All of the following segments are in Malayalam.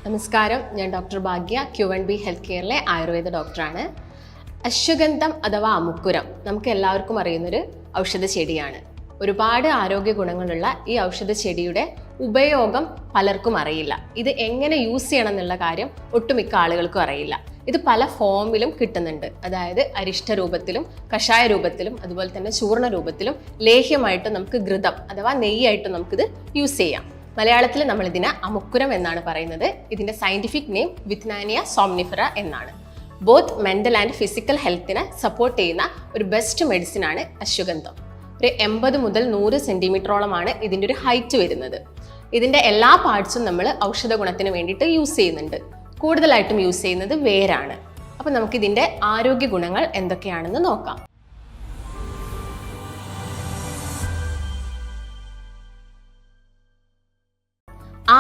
നമസ്കാരം, ഞാൻ ഡോക്ടർ ഭാഗ്യ, Q&B ഹെൽത്ത് കെയറിലെ ആയുർവേദ ഡോക്ടറാണ്. അശ്വഗന്ധം അഥവാ അമുക്കുരം നമുക്ക് എല്ലാവർക്കും അറിയുന്നൊരു ഔഷധ ചെടിയാണ്. ഒരുപാട് ആരോഗ്യ ഗുണങ്ങളുള്ള ഈ ഔഷധ ചെടിയുടെ ഉപയോഗം പലർക്കും അറിയില്ല. ഇത് എങ്ങനെ യൂസ് ചെയ്യണം എന്നുള്ള കാര്യം ഒട്ടുമിക്ക ആളുകൾക്കും അറിയില്ല. ഇത് പല ഫോമിലും കിട്ടുന്നുണ്ട്. അതായത് അരിഷ്ട രൂപത്തിലും കഷായ രൂപത്തിലും അതുപോലെ തന്നെ ചൂർണ്ണ രൂപത്തിലും ലേഹ്യമായിട്ട് നമുക്ക് ഘൃതം അഥവാ നെയ്യായിട്ട് നമുക്കിത് യൂസ് ചെയ്യാം. മലയാളത്തിൽ നമ്മൾ ഇതിനെ അമുക്കുരം എന്നാണ് പറയുന്നത്. ഇതിൻ്റെ സയൻറ്റിഫിക് നെയിം വിത്നാനിയ സോംനിഫെറ എന്നാണ്. ബോത്ത് മെൻ്റൽ ആൻഡ് ഫിസിക്കൽ ഹെൽത്തിനെ സപ്പോർട്ട് ചെയ്യുന്ന ഒരു ബെസ്റ്റ് മെഡിസിൻ ആണ് അശ്വഗന്ധം. ഒരു 80 മുതൽ 100 സെൻറ്റിമീറ്ററോളമാണ് ഇതിൻ്റെ ഒരു ഹൈറ്റ് വരുന്നത്. ഇതിൻ്റെ എല്ലാ പാർട്സും നമ്മൾ ഔഷധ ഗുണത്തിന് വേണ്ടിയിട്ട് യൂസ് ചെയ്യുന്നുണ്ട്. കൂടുതലായിട്ടും യൂസ് ചെയ്യുന്നത് വേരാണ്. അപ്പോൾ നമുക്കിതിൻ്റെ ആരോഗ്യ ഗുണങ്ങൾ എന്തൊക്കെയാണെന്ന് നോക്കാം.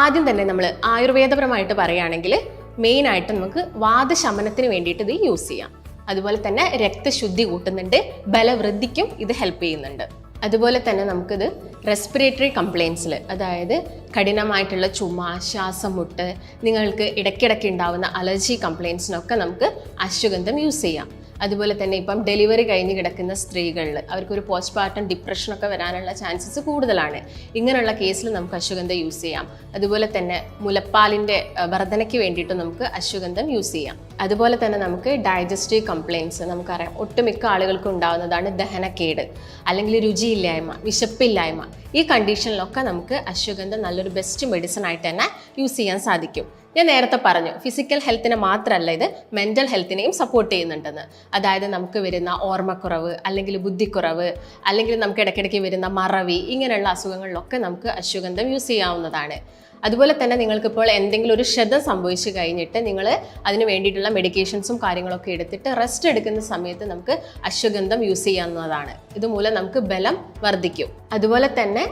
ആദ്യം തന്നെ നമ്മൾ ആയുർവേദപരമായിട്ട് പറയുകയാണെങ്കിൽ മെയിനായിട്ട് നമുക്ക് വാതശമനത്തിന് വേണ്ടിയിട്ട് ഇത് യൂസ് ചെയ്യാം. അതുപോലെ തന്നെ രക്തശുദ്ധി കൂട്ടുന്നുണ്ട്, ബലവൃദ്ധിക്കും ഇത് ഹെൽപ്പ് ചെയ്യുന്നുണ്ട്. അതുപോലെ തന്നെ നമുക്കിത് റെസ്പിറേറ്ററി കംപ്ലയിൻസിൽ, അതായത് കഠിനമായിട്ടുള്ള ചുമ, ശ്വാസമുട്ട്, നിങ്ങൾക്ക് ഇടയ്ക്കിടയ്ക്ക് ഉണ്ടാവുന്ന അലർജി കംപ്ലയിൻസിനൊക്കെ നമുക്ക് അശ്വഗന്ധം യൂസ് ചെയ്യാം. അതുപോലെ തന്നെ ഇപ്പം ഡെലിവറി കഴിഞ്ഞ് കിടക്കുന്ന സ്ത്രീകളിൽ അവർക്കൊരു പോസ്റ്റ്പാർട്ടം ഡിപ്രഷനൊക്കെ വരാനുള്ള ചാൻസസ് കൂടുതലാണ്. ഇങ്ങനെയുള്ള കേസിൽ നമുക്ക് അശ്വഗന്ധം യൂസ് ചെയ്യാം. അതുപോലെ തന്നെ മുലപ്പാലിൻ്റെ വർധനയ്ക്ക് വേണ്ടിയിട്ട് നമുക്ക് അശ്വഗന്ധം യൂസ് ചെയ്യാം. അതുപോലെ തന്നെ നമുക്ക് ഡൈജസ്റ്റീവ് കംപ്ലയിൻസ് നമുക്കറിയാം, ഒട്ടുമിക്ക ആളുകൾക്കും ഉണ്ടാകുന്നതാണ് ദഹനക്കേട്, അല്ലെങ്കിൽ രുചിയില്ലായ്മ, വിശപ്പില്ലായ്മ. ഈ കണ്ടീഷനിലൊക്കെ നമുക്ക് അശ്വഗന്ധം നല്ലൊരു ബെസ്റ്റ് മെഡിസിൻ ആയിട്ട് തന്നെ യൂസ് ചെയ്യാൻ സാധിക്കും. ഞാൻ നേരത്തെ പറഞ്ഞു, ഫിസിക്കൽ ഹെൽത്തിനെ മാത്രമല്ല ഇത് മെൻ്റൽ ഹെൽത്തിനെയും സപ്പോർട്ട് ചെയ്യുന്നുണ്ടെന്ന്. അതായത് നമുക്ക് വരുന്ന ഓർമ്മക്കുറവ്, അല്ലെങ്കിൽ ബുദ്ധിക്കുറവ്, അല്ലെങ്കിൽ നമുക്ക് ഇടയ്ക്കിടയ്ക്ക് വരുന്ന മറവി, ഇങ്ങനെയുള്ള അസുഖങ്ങളിലൊക്കെ നമുക്ക് അശ്വഗന്ധം യൂസ് ചെയ്യാവുന്നതാണ്. അതുപോലെ തന്നെ നിങ്ങൾക്കിപ്പോൾ എന്തെങ്കിലും ഒരു ക്ഷതം സംഭവിച്ചു കഴിഞ്ഞിട്ട് നിങ്ങൾ അതിന് വേണ്ടിയിട്ടുള്ള മെഡിക്കേഷൻസും കാര്യങ്ങളൊക്കെ എടുത്തിട്ട് റെസ്റ്റ് എടുക്കുന്ന സമയത്ത് നമുക്ക് അശ്വഗന്ധം യൂസ് ചെയ്യാവുന്നതാണ്. ഇതുമൂലം നമുക്ക് ബലം വർദ്ധിക്കും. അതുപോലെ തന്നെ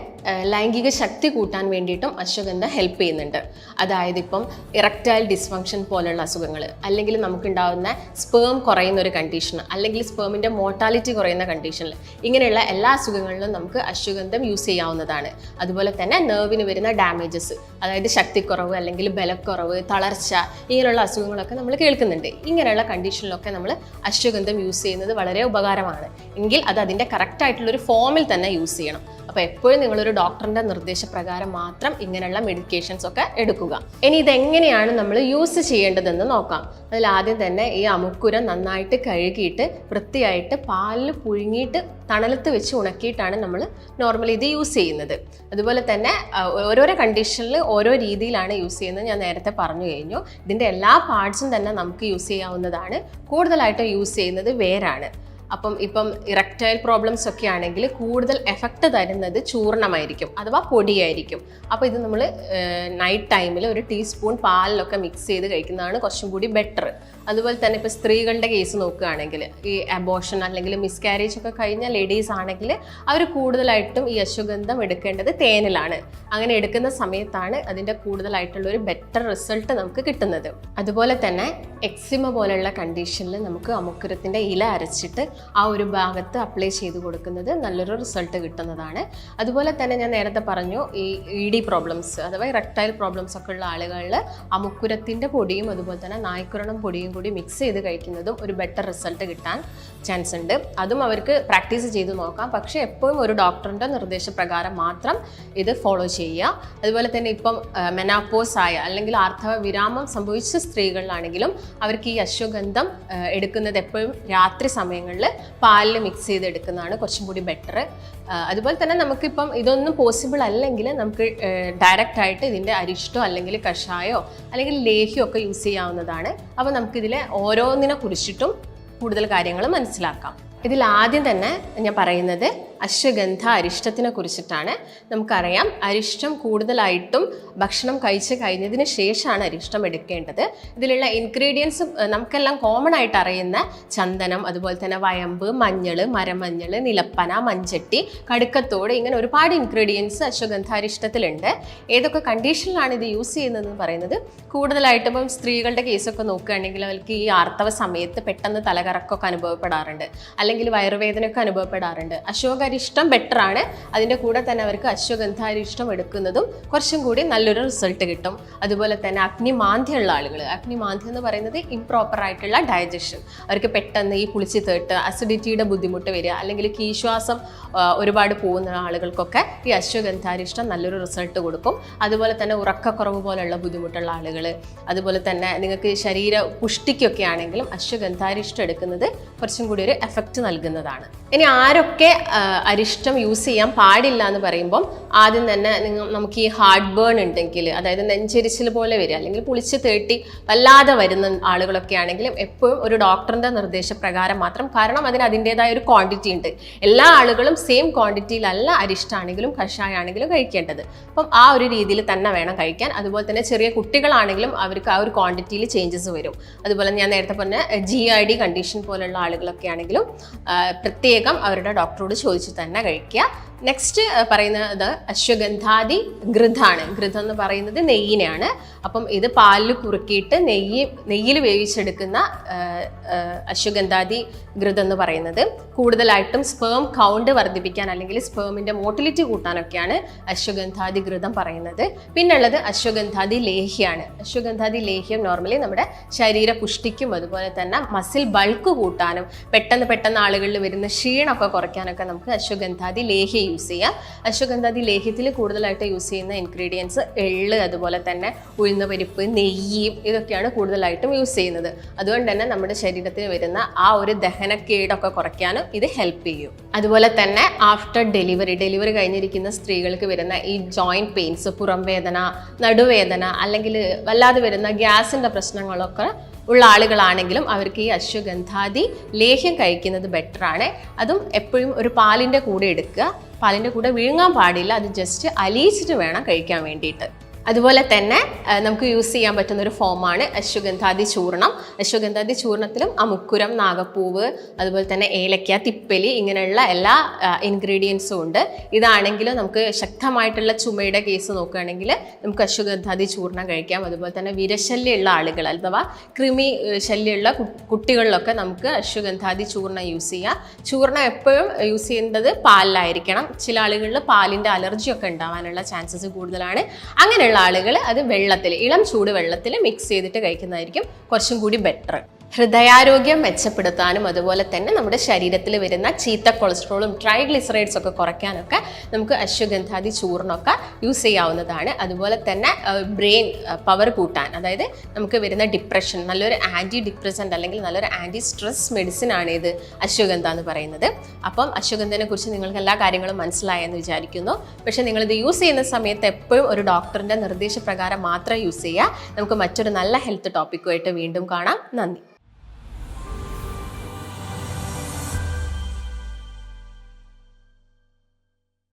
ലൈംഗിക ശക്തി കൂട്ടാൻ വേണ്ടിയിട്ടും അശ്വഗന്ധം ഹെൽപ്പ് ചെയ്യുന്നുണ്ട്. അതായത് ഇപ്പം ഇറക്ടൈൽ ഡിസ്ഫങ്ഷൻ പോലുള്ള അസുഖങ്ങൾ, അല്ലെങ്കിൽ നമുക്കുണ്ടാകുന്ന സ്പേം കുറയുന്ന ഒരു കണ്ടീഷൻ, അല്ലെങ്കിൽ സ്പേമിൻ്റെ മോർട്ടാലിറ്റി കുറയുന്ന കണ്ടീഷനിൽ, ഇങ്ങനെയുള്ള എല്ലാ അസുഖങ്ങളിലും നമുക്ക് അശ്വഗന്ധം യൂസ് ചെയ്യാവുന്നതാണ്. അതുപോലെ തന്നെ നെർവിന് വരുന്ന ഡാമേജസ്, അതായത് ശക്തിക്കുറവ്, അല്ലെങ്കിൽ ബലക്കുറവ്, തളർച്ച, ഇങ്ങനെയുള്ള അസുഖങ്ങളൊക്കെ നമ്മൾ കേൾക്കുന്നുണ്ട്. ഇങ്ങനെയുള്ള കണ്ടീഷനിലൊക്കെ നമ്മൾ അശ്വഗന്ധം യൂസ് ചെയ്യുന്നത് വളരെ ഉപകാരമാണ്. എങ്കിൽ അത് അതിൻ്റെ കറക്റ്റായിട്ടുള്ളൊരു ഫോമിൽ തന്നെ യൂസ് ചെയ്യണം. അപ്പോൾ എപ്പോഴും നിങ്ങളൊരു ഡോക്ടറിൻ്റെ നിർദ്ദേശപ്രകാരം മാത്രം ഇങ്ങനെയുള്ള മെഡിക്കേഷൻസ് ഒക്കെ എടുക്കുക. ഇനി ഇതെങ്ങനെയാണ് നമ്മൾ യൂസ് ചെയ്യേണ്ടതെന്ന് നോക്കാം. അതിൽ ആദ്യം തന്നെ ഈ അമുക്കുരം നന്നായിട്ട് കഴുകിയിട്ട് വൃത്തിയായിട്ട് പാലിൽ പുഴുങ്ങിയിട്ട് തണലത്ത് വെച്ച് ഉണക്കിയിട്ടാണ് നമ്മൾ നോർമലി ഇത് യൂസ് ചെയ്യുന്നത്. അതുപോലെ തന്നെ ഓരോരോ കണ്ടീഷനിൽ ഓരോ രീതിയിലാണ് യൂസ് ചെയ്യുന്നത്. ഞാൻ നേരത്തെ പറഞ്ഞു കഴിഞ്ഞു. ഇതിൻ്റെ എല്ലാ പാർട്സും തന്നെ നമുക്ക് യൂസ് ചെയ്യാവുന്നതാണ്. കൂടുതലായിട്ട് യൂസ് ചെയ്യുന്നത് വേരാണ്. ഇപ്പം ഇറക്ടൈൽ പ്രോബ്ലംസ് ഒക്കെ ആണെങ്കിൽ കൂടുതൽ എഫക്റ്റ് തരുന്നത് ചൂർണ്ണമായിരിക്കും, അഥവാ പൊടിയായിരിക്കും. അപ്പോൾ ഇത് നമ്മൾ നൈറ്റ് ടൈമിൽ ഒരു ടീസ്പൂൺ പാലിലൊക്കെ മിക്സ് ചെയ്ത് കഴിക്കുന്നതാണ് കുറച്ചും കൂടി ബെറ്റർ. അതുപോലെ തന്നെ ഇപ്പോൾ സ്ത്രീകളുടെ കേസ് നോക്കുകയാണെങ്കിൽ, ഈ അബോർഷൻ അല്ലെങ്കിൽ മിസ്കാരേജ് ഒക്കെ കഴിഞ്ഞ ലേഡീസ് ആണെങ്കിൽ അവർ കൂടുതലായിട്ടും ഈ അശ്വഗന്ധം എടുക്കേണ്ടത് തേനിലാണ്. അങ്ങനെ എടുക്കുന്ന സമയത്താണ് അതിൻ്റെ കൂടുതലായിട്ടുള്ളൊരു ബെറ്റർ റിസൾട്ട് നമുക്ക് കിട്ടുന്നത്. അതുപോലെ തന്നെ എക്സിമ പോലെയുള്ള കണ്ടീഷനിൽ നമുക്ക് അമുക്കുരത്തിൻ്റെ ഇല അരച്ചിട്ട് ആ ഒരു ഭാഗത്ത് അപ്ലൈ ചെയ്ത് കൊടുക്കുന്നത് നല്ലൊരു റിസൾട്ട് കിട്ടുന്നതാണ്. അതുപോലെ തന്നെ ഞാൻ നേരത്തെ പറഞ്ഞു, ഈ ED പ്രോബ്ലംസ് അഥവാ ഇറക്ടൈൽ പ്രോബ്ലംസ് ഒക്കെ ഉള്ള ആളുകളിൽ അമുക്കുരത്തിൻ്റെ പൊടിയും അതുപോലെ തന്നെ നായ്ക്കുരണം പൊടിയും കൂടി മിക്സ് ചെയ്ത് കഴിക്കുന്നതും ഒരു ബെറ്റർ റിസൾട്ട് കിട്ടാൻ ചാൻസ് ഉണ്ട്. അതും അവർക്ക് പ്രാക്ടീസ് ചെയ്ത് നോക്കാം. പക്ഷേ എപ്പോഴും ഒരു ഡോക്ടറിൻ്റെ നിർദ്ദേശപ്രകാരം മാത്രം ഇത് ഫോളോ ചെയ്യുക. അതുപോലെ തന്നെ ഇപ്പം മെനാപ്പോസ് ആയ അല്ലെങ്കിൽ ആർത്തവ വിരാമം സംഭവിച്ച സ്ത്രീകളിലാണെങ്കിലും അവർക്ക് ഈ അശ്വഗന്ധം എടുക്കുന്നത് എപ്പോഴും രാത്രി സമയങ്ങളിൽ പാലിൽ മിക്സ് ചെയ്ത് എടുക്കുന്നതാണ് കുറച്ചും കൂടി ബെറ്റർ. അതുപോലെ തന്നെ നമുക്കിപ്പം ഇതൊന്നും പോസിബിൾ അല്ലെങ്കിൽ നമുക്ക് ഡയറക്റ്റ് ആയിട്ട് ഇതിൻ്റെ അരിഷ്ടോ അല്ലെങ്കിൽ കഷായോ അല്ലെങ്കിൽ ലേഹ്യമോ ഒക്കെ യൂസ് ചെയ്യാവുന്നതാണ്. അപ്പോൾ നമുക്കിതിലെ ഓരോന്നിനെ കുറിച്ചിട്ടും കൂടുതൽ കാര്യങ്ങൾ മനസ്സിലാക്കാം. ഇതിൽ ആദ്യം തന്നെ ഞാൻ പറയുന്നത് അശ്വഗന്ധ അരിഷ്ടത്തിനെ കുറിച്ചിട്ടാണ്. നമുക്കറിയാം, അരിഷ്ടം കൂടുതലായിട്ടും ഭക്ഷണം കഴിച്ച് കഴിഞ്ഞതിന് ശേഷമാണ് അരിഷ്ടം എടുക്കേണ്ടത്. ഇതിലുള്ള ഇൻഗ്രീഡിയൻസ് നമുക്കെല്ലാം കോമൺ ആയിട്ട് അറിയുന്ന ചന്ദനം, അതുപോലെ തന്നെ വയമ്പ്, മഞ്ഞൾ, മരമഞ്ഞൾ, നിലപ്പന, മഞ്ചട്ടി, കടുക്കത്തോട്, ഇങ്ങനെ ഒരുപാട് ഇൻഗ്രീഡിയൻസ് അശ്വഗന്ധ അരിഷ്ടത്തിലുണ്ട്. ഏതൊക്കെ കണ്ടീഷനിലാണ് ഇത് യൂസ് ചെയ്യുന്നതെന്ന് പറയുന്നത് കൂടുതലായിട്ടും ഇപ്പം സ്ത്രീകളുടെ കേസൊക്കെ നോക്കുകയാണെങ്കിൽ അവർക്ക് ഈ ആർത്തവ സമയത്ത് പെട്ടെന്ന് തലകറക്കമൊക്കെ അനുഭവപ്പെടാറുണ്ട്, അല്ലെങ്കിൽ വയറുവേദനയൊക്കെ അനുഭവപ്പെടാറുണ്ട്. അശ്വഗ അരിഷ്ടം ബെറ്റർ ആണ്. അതിൻ്റെ കൂടെ തന്നെ അവർക്ക് അശ്വഗന്ധാരിഷ്ടം എടുക്കുന്നതും കുറച്ചും കൂടി നല്ലൊരു റിസൾട്ട് കിട്ടും. അതുപോലെ തന്നെ അഗ്നിമാന്ദ്യമുള്ള ആളുകൾ, അഗ്നിമാന്ദ്യം എന്ന് പറയുന്നത് ഇംപ്രോപ്പർ ആയിട്ടുള്ള ഡൈജഷൻ, അവർക്ക് പെട്ടെന്ന് ഈ പുളിച്ച് തേട്ട് അസിഡിറ്റിയുടെ ബുദ്ധിമുട്ട് വരിക, അല്ലെങ്കിൽ കീശ്വാസം ഒരുപാട് പോകുന്ന ആളുകൾക്കൊക്കെ ഈ അശ്വഗന്ധാരിഷ്ടം നല്ലൊരു റിസൾട്ട് കൊടുക്കും. അതുപോലെ തന്നെ ഉറക്കക്കുറവ് പോലെയുള്ള ബുദ്ധിമുട്ടുള്ള ആളുകൾ, അതുപോലെ തന്നെ നിങ്ങൾക്ക് ശരീര പുഷ്ടിക്കൊക്കെ ആണെങ്കിലും അശ്വഗന്ധാരിഷ്ടം എടുക്കുന്നത് കുറച്ചും കൂടി ഒരു എഫക്റ്റ് നൽകുന്നതാണ്. ഇനി ആരൊക്കെ അരിഷ്ടം യൂസ് ചെയ്യാൻ പാടില്ല എന്ന് പറയുമ്പം ആദ്യം തന്നെ നമുക്ക് ഈ ഹാർട്ട് ബേൺ ഉണ്ടെങ്കിൽ, അതായത് നെഞ്ചരിച്ചിൽ പോലെ വരിക, അല്ലെങ്കിൽ പുളിച്ച് തേട്ടി വല്ലാതെ വരുന്ന ആളുകളൊക്കെ ആണെങ്കിലും എപ്പോഴും ഒരു ഡോക്ടറിൻ്റെ നിർദ്ദേശപ്രകാരം മാത്രം, കാരണം അതിന് അതിൻ്റെതായ ഒരു ക്വാണ്ടിറ്റി ഉണ്ട്. എല്ലാ ആളുകളും സെയിം ക്വാണ്ടിറ്റിയിലല്ല അരിഷ്ടമാണെങ്കിലും കഷായമാണെങ്കിലും കഴിക്കേണ്ടത്. അപ്പം ആ ഒരു രീതിയിൽ തന്നെ വേണം കഴിക്കാൻ. അതുപോലെ തന്നെ ചെറിയ കുട്ടികളാണെങ്കിലും അവർക്ക് ആ ഒരു ക്വാണ്ടിറ്റിയിൽ ചേഞ്ചസ് വരും. അതുപോലെ ഞാൻ നേരത്തെ പറഞ്ഞ GID കണ്ടീഷൻ പോലുള്ള ആളുകളൊക്കെ ആണെങ്കിലും പ്രത്യേകം അവരുടെ ഡോക്ടറോട് ചോദിച്ച് തന്നെ കഴിക്കുക. നെക്സ്റ്റ് പറയുന്നത് അശ്വഗന്ധാദി ഘൃതാണ്. ഘൃതം എന്ന് പറയുന്നത് നെയ്യിനെയാണ്. അപ്പം ഇത് പാലിൽ കുറുക്കിയിട്ട് നെയ്യിൽ വേവിച്ചെടുക്കുന്ന അശ്വഗന്ധാദി ഘൃതം എന്ന് പറയുന്നത് കൂടുതലായിട്ടും സ്പേം കൗണ്ട് വർദ്ധിപ്പിക്കാൻ, അല്ലെങ്കിൽ സ്പേമിൻ്റെ മോട്ടിലിറ്റി കൂട്ടാനൊക്കെയാണ് അശ്വഗന്ധാദി ഘൃതം പറയുന്നത്. പിന്നുള്ളത് അശ്വഗന്ധാദി ലേഹ്യമാണ്. അശ്വഗന്ധാദി ലേഹ്യം നോർമലി നമ്മുടെ ശരീര പുഷ്ടിക്കും അതുപോലെ തന്നെ മസിൽ ബൾക്ക് കൂട്ടാനും പെട്ടെന്ന് ആളുകളിൽ വരുന്ന ക്ഷീണമൊക്കെ കുറയ്ക്കാനൊക്കെ നമുക്ക് അശ്വഗന്ധാദി ലേഹ്യം യൂസ് ചെയ്യാം. അശ്വഗന്ധാദി ലേഹ്യത്തിൽ കൂടുതലായിട്ട് യൂസ് ചെയ്യുന്ന ഇൻഗ്രീഡിയൻസ് എള്ള്, അതുപോലെ തന്നെ ഉഴുന്ന പരിപ്പ്, നെയ്യ്, ഇതൊക്കെയാണ് കൂടുതലായിട്ടും യൂസ് ചെയ്യുന്നത്. അതുകൊണ്ട് തന്നെ നമ്മുടെ ശരീരത്തിൽ വരുന്ന ആ ഒരു ദഹനക്കേടൊക്കെ കുറയ്ക്കാനും ഇത് ഹെൽപ്പ് ചെയ്യും. അതുപോലെ തന്നെ ആഫ്റ്റർ ഡെലിവറി കഴിഞ്ഞിരിക്കുന്ന സ്ത്രീകൾക്ക് വരുന്ന ഈ ജോയിന്റ് പെയിൻസ്, പുറം വേദന, നടുവേദന, അല്ലെങ്കിൽ വല്ലാതെ വരുന്ന ഗ്യാസിൻ്റെ പ്രശ്നങ്ങളൊക്കെ ഉള്ള ആളുകളാണെങ്കിലും അവർക്ക് ഈ അശ്വഗന്ധാദി ലേഹ്യം കഴിക്കുന്നത് ബെറ്ററാണ്. അതും എപ്പോഴും ഒരു പാലിൻ്റെ കൂടെ എടുക്കുക. പാലിൻ്റെ കൂടെ വിഴുങ്ങാൻ പാടില്ല, അത് ജസ്റ്റ് അലിയിച്ചിട്ട് വേണം കഴിക്കാൻ വേണ്ടിയിട്ട്. അതുപോലെ തന്നെ നമുക്ക് യൂസ് ചെയ്യാൻ പറ്റുന്ന ഒരു ഫോമാണ് അശ്വഗന്ധാദി ചൂർണം. അശ്വഗന്ധാദി ചൂർണത്തിലും അമുക്കുരം, നാഗപ്പൂവ്, അതുപോലെ തന്നെ ഏലക്ക, തിപ്പലി, ഇങ്ങനെയുള്ള എല്ലാ ഇൻഗ്രീഡിയൻസും ഉണ്ട്. ഇതാണെങ്കിലും നമുക്ക് ശക്തമായിട്ടുള്ള ചുമയുടെ കേസ് നോക്കുകയാണെങ്കിൽ നമുക്ക് അശ്വഗന്ധാദി ചൂർണം കഴിക്കാം. അതുപോലെ തന്നെ വിരശല്യമുള്ള ആളുകൾ അഥവാ കൃമി ശല്യമുള്ള കുട്ടികളിലൊക്കെ നമുക്ക് അശ്വഗന്ധാദി ചൂർണം യൂസ് ചെയ്യാം. ചൂർണം എപ്പോഴും യൂസ് ചെയ്യേണ്ടത് പാലിലായിരിക്കണം. ചില ആളുകളിൽ പാലിൻ്റെ അലർജിയൊക്കെ ഉണ്ടാവാനുള്ള ചാൻസസ് കൂടുതലാണ്. അങ്ങനെ ആളുകൾ അത് വെള്ളത്തിൽ, ഇളം ചൂട് വെള്ളത്തിൽ മിക്സ് ചെയ്തിട്ട് കഴിക്കുന്നതായിരിക്കും കുറച്ചും കൂടി ബെറ്റർ. ഹൃദയാരോഗ്യം മെച്ചപ്പെടുത്താനും അതുപോലെ തന്നെ നമ്മുടെ ശരീരത്തിൽ വരുന്ന ചീത്ത കൊളസ്ട്രോളും ട്രൈഗ്ലിസറൈഡ്സ് ഒക്കെ കുറയ്ക്കാനൊക്കെ നമുക്ക് അശ്വഗന്ധാദി ചൂർണ്ണമൊക്കെ യൂസ് ചെയ്യാവുന്നതാണ്. അതുപോലെ തന്നെ ബ്രെയിൻ പവർ കൂട്ടാൻ, അതായത് നമുക്ക് വരുന്ന ഡിപ്രഷൻ, നല്ലൊരു ആൻറ്റി ഡിപ്രസൻറ്റ് അല്ലെങ്കിൽ നല്ലൊരു ആൻറ്റി സ്ട്രെസ് മെഡിസിൻ ആണ് ഇത് അശ്വഗന്ധ എന്ന് പറയുന്നത്. അപ്പം അശ്വഗന്ധനെ കുറിച്ച് നിങ്ങൾക്ക് എല്ലാ കാര്യങ്ങളും മനസ്സിലായെന്ന് വിചാരിക്കുന്നു. പക്ഷേ നിങ്ങളിത് യൂസ് ചെയ്യുന്ന സമയത്ത് എപ്പോഴും ഒരു ഡോക്ടറിൻ്റെ നിർദ്ദേശപ്രകാരം മാത്രം യൂസ് ചെയ്യുക. നമുക്ക് മറ്റൊരു നല്ല ഹെൽത്ത് ടോപ്പിക്കുമായിട്ട് വീണ്ടും കാണാം. നന്ദി.